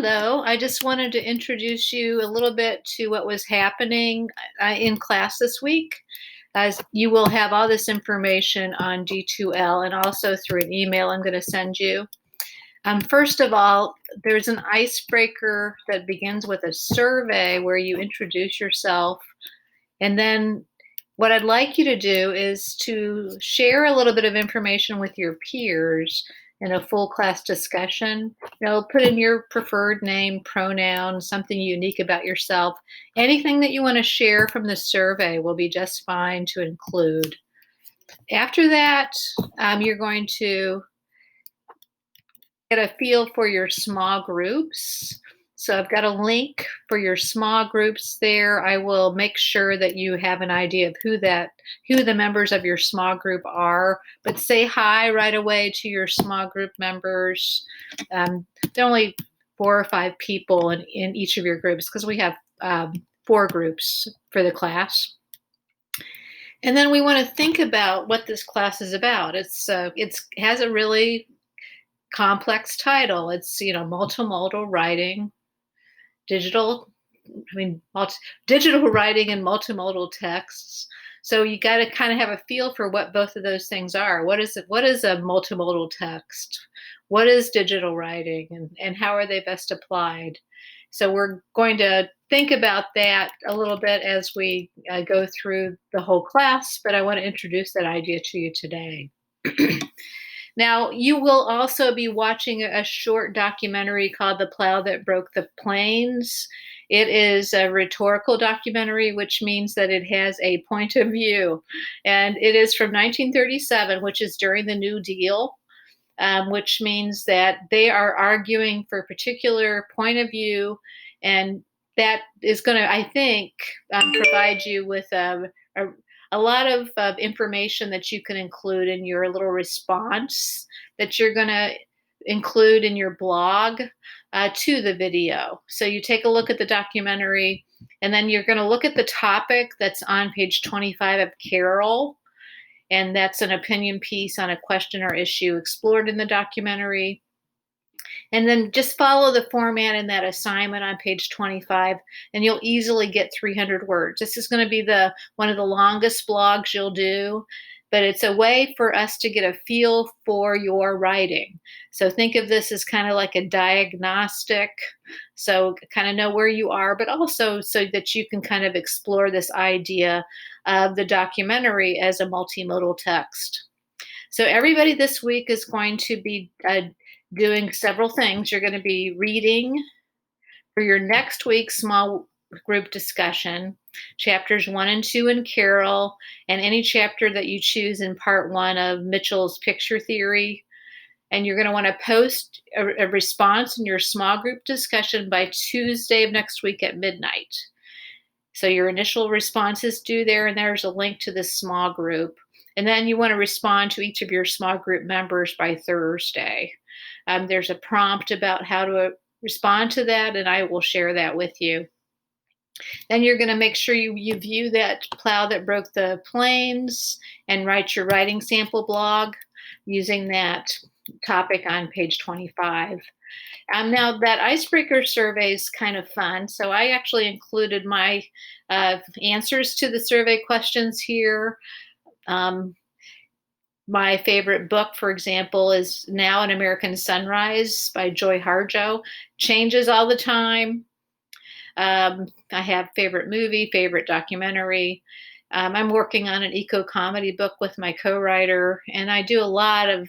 Hello, I just wanted to introduce you a little bit to what was happening in class this week. As you will have all this information on D2L and also through an email I'm going to send you. First of all, there's an icebreaker that begins with a survey where you introduce yourself. And then what I'd like you to do is to share a little bit of information with your peers in a full class discussion. Put in your preferred name, pronoun, something unique about yourself. Anything that you want to share from the survey will be just fine to include. After that, you're going to get a feel for your small groups. So I've got a link for your small groups there. I will make sure that you have an idea of who the members of your small group are, but say hi right away to your small group members. There are only 4 or 5 people in each of your groups because we have 4 groups for the class. And then we want to think about what this class is about. It has a really complex title. It's multimodal writing, digital writing and multimodal texts. So you got to kind of have a feel for what both of those things are. What is a multimodal text? What is digital writing, and how are they best applied? So we're going to think about that a little bit as we go through the whole class, but I want to introduce that idea to you today. Now, you will also be watching a short documentary called The Plow That Broke the Plains. It is a rhetorical documentary, which means that it has a point of view. And it is from 1937, which is during the New Deal, which means that they are arguing for a particular point of view. And that is going to, I think, provide you with a lot of information that you can include in your little response that you're going to include in your blog to the video. So you take a look at the documentary, and then you're going to look at the topic that's on page 25 of Carol, and that's an opinion piece on a question or issue explored in the documentary. And then just follow the format in that assignment on page 25, and you'll easily get 300 words. This is going to be one of the longest blogs you'll do, but it's a way for us to get a feel for your writing. So think of this as kind of like a diagnostic, so kind of know where you are, but also so that you can kind of explore this idea of the documentary as a multimodal text. So everybody this week is going to be doing several things. You're going to be reading for your next week's small group discussion, chapters 1 and 2 in Carol, and any chapter that you choose in part 1 of Mitchell's Picture Theory. And you're going to want to post a response in your small group discussion by Tuesday of next week at midnight. So your initial response is due there, and there's a link to this small group. And then you want to respond to each of your small group members by Thursday. There's a prompt about how to respond to that, and I will share that with you. Then you're going to make sure you view that Plow That Broke the Plains and write your writing sample blog using that topic on page 25. Now, that icebreaker survey is kind of fun. So I actually included my answers to the survey questions here. My favorite book, for example, is Now an American Sunrise by Joy Harjo. Changes all the time. I have favorite movie, favorite documentary. I'm working on an eco-comedy book with my co-writer, and I do a lot of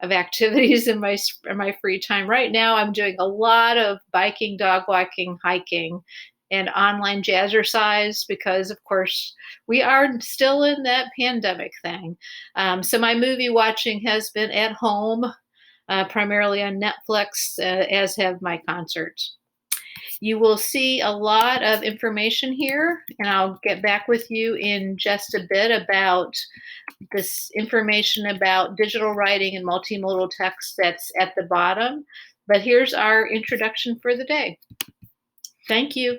activities in my free time. Right now, I'm doing a lot of biking, dog walking, hiking, and online jazzercise because, of course, we are still in that pandemic thing. So my movie watching has been at home, primarily on Netflix, as have my concerts. You will see a lot of information here, and I'll get back with you in just a bit about this information about digital writing and multimodal text that's at the bottom. But here's our introduction for the day. Thank you.